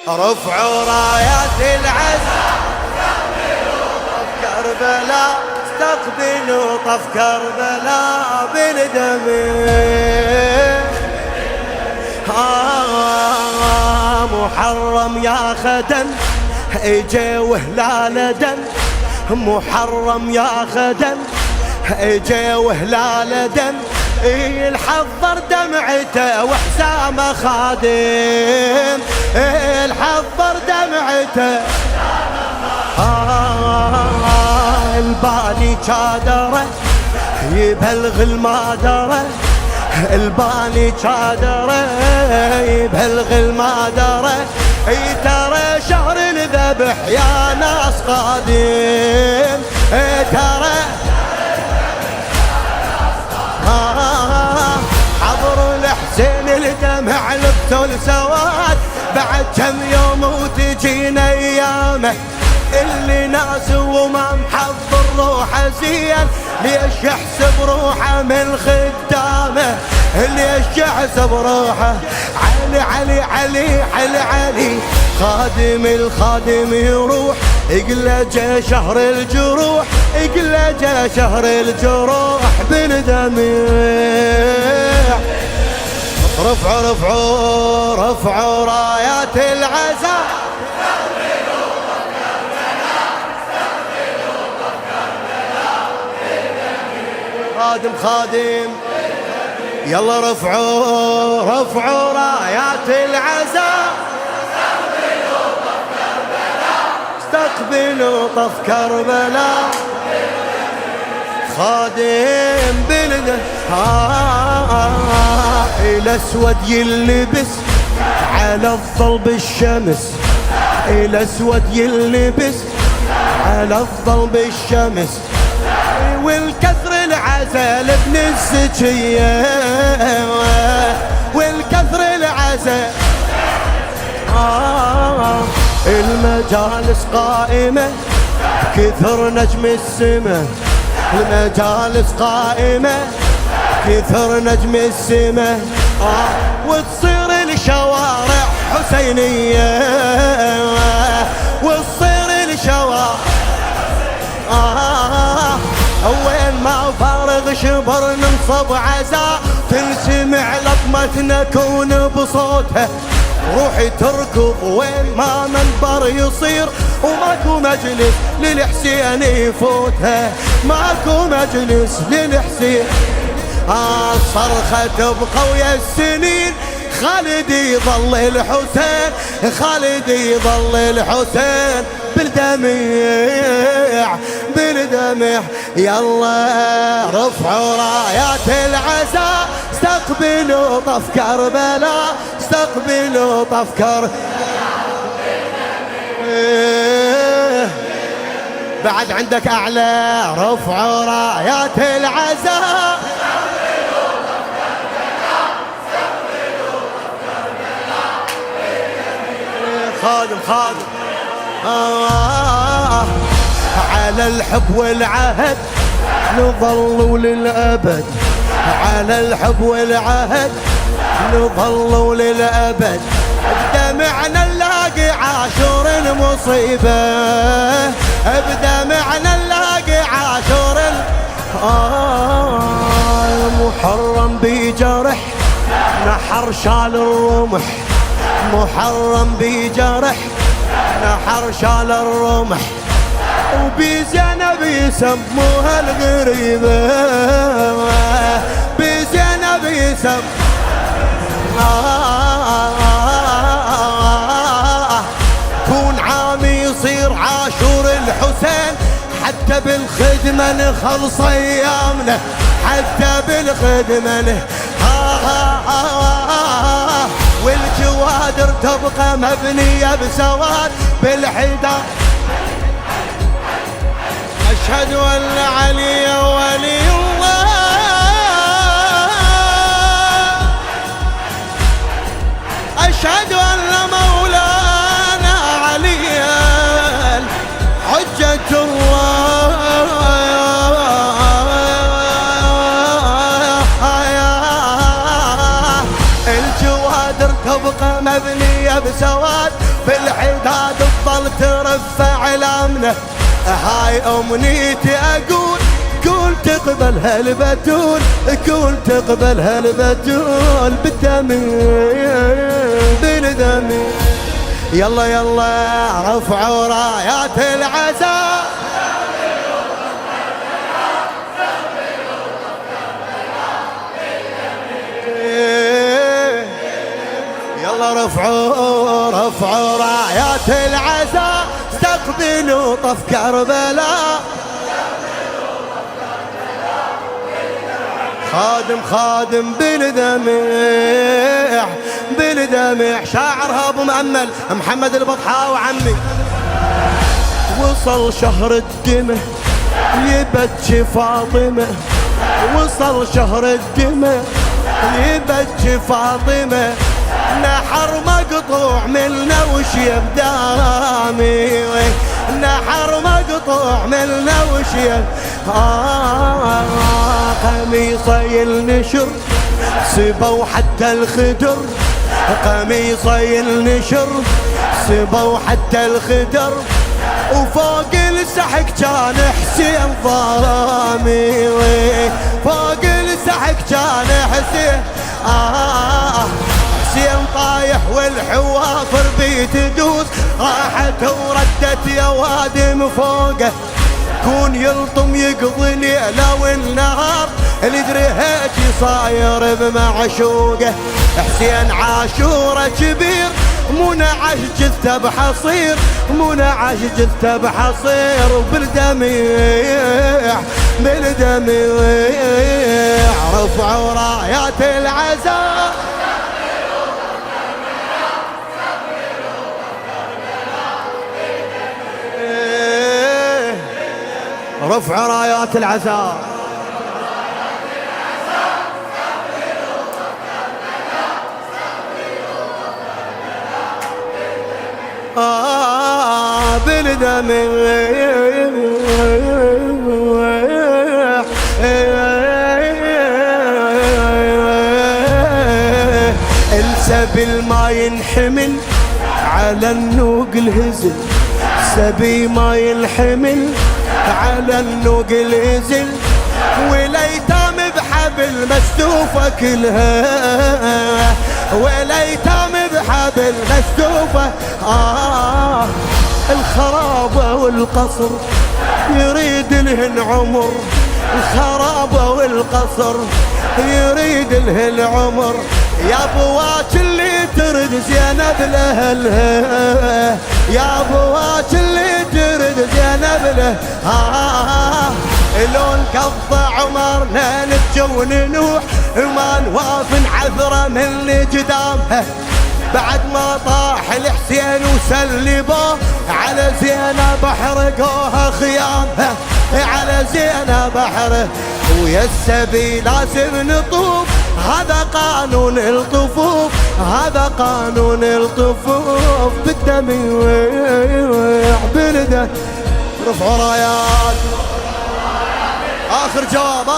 رفعوا رايات العزم طف كربلاء، استقبلوا طف كربلاء بالدمير. محرم يا خدم اجا وهلال دم، محرم يا خدم اجا وهلال دم، الحضر دمعته وحسامه خادم، الحضر دمعته الباني شادره يبلغ المادره، الباني شادره يبلغ المادره، ترى شهر الذبح يا ناس قادم، ترى حضروا الحسين الدمع لبسوا السواد، بعد كم يوم وتجينا ايامه اللي ناس وما محضر روحه زين، ليش يحسب روحه من خدامه، ليش يحسب روحه علي علي علي علي علي، خادم الخادم يروح يقله جا شهر الجروح، يقله جا شهر الجروح بالدميع. رفعوا رفعوا رفعوا رايات العزاء، خادم خادم يلا رفعوا رفعوا رايات العزاء، استقبلوا طف كربلاء، خادم بلده الاسود يلبس على الضلب الشمس، الاسود يلبس على الضلب الشمس، والكثر العزل ابن الزكية، والكثر العزل المجالس قائمة كثر نجم السماء، المجالس قائمة كثر نجم السماء، وتصير الشوارع حسينية، وتصير الشوارع وين ما فارغ شبر ننصب عزاء، تنسمع لطمتنا كون بصوتها، روحي تركض وين ما منبر يصير، وماكو مجلس للحسين يفوتها، ماكو مجلس للحسين. صرخة تبقى ويا السنين، خالد يظل الحسين، خالد يظل الحسين بالدميع بالدمع. يلا رفعوا رايات العزاء، استقبلوا طف كربلاء، استقبلوا طف بعد عندك اعلى. رفعوا رايات العزاء، خادم خادم على الحب والعهد نظلوا للأبد، على الحب والعهد نظلوا للأبد، بدمعنا نلاقي عاشور المصيبة، بدمعنا نلاقي عاشور محرم بجرح نحر شال الرمح، محرم بجرح نحر شال الرمح، وبزينب يسموها الغريبة، بزينب كون عامي يصير عاشور الحسين، حتى بالخدمة نخلص ايامنا، حتى بالخدمة والجوادر تبقى مبنية بسواد بالحداد. أشهد أن علي ولي الله، أشهد أن مولانا علي حجة الله، الجوادر تبقى مبنية بسواد، في الحداد تظل ترفع الأمنة. هاي أمنيتي أقول كون تقبل هالبتول، كون تقبل هالبتول بالدم. يلا يلا رفعوا رايات العزاء، يلا رفعوا رايات العزاء، استقبلوا طف كربلاء. خادم بالدمع شاعرها ابو مأمل محمد البطحاوي عمي. وصل شهر الدمع يبكي فاطمة، وصل شهر الدمع يبكي فاطمة، نحر مقطوع ملنا وشيب دامي، نحر مقطوع ملنا وشيب. قميصي النشر سبوا حتى الخدر، قميصي النشر سبوا حتى الخدر، وفوق السحق كان حسين ضامي، فوق السحق كان حسين. حسين طايح والحوافر بيتدوس، راحت وردت يا وادم فوقه، كون يلطم يقضي ليله والنهار، الادري هيك صاير بمعشوقه. حسين عاشوره كبير منعش جثته بحصير، منعش جثته بحصير، بالدميع رفعوا رايات العزاء. رفع رايات العزاء، بالدم السبيل ما ينحمل على النوق الهزل، سبي ما ينحمل على النوق الهزل، والايتام بحبل مستوفة كلها، والايتام بحبل مستوفة. الخرابة والقصر يريد لهن عمر، الخرابة والقصر يريد لهن عمر، يا بواك اللي ترد زينب لهلها، يا بواك اللي ترد زينب له. لون قضى عمرنا نبجو وننوح، وما نواف عذرة من قدامها، بعد ما طاح الحسين وسلبوه على زينب حرقوها خيامها، على زينب حرق. ويا السبي لازم نطوف، هذا قانون الطفوف، هذا قانون الطفوف، بالدمع برده. رفعوا رايات. آخر جواب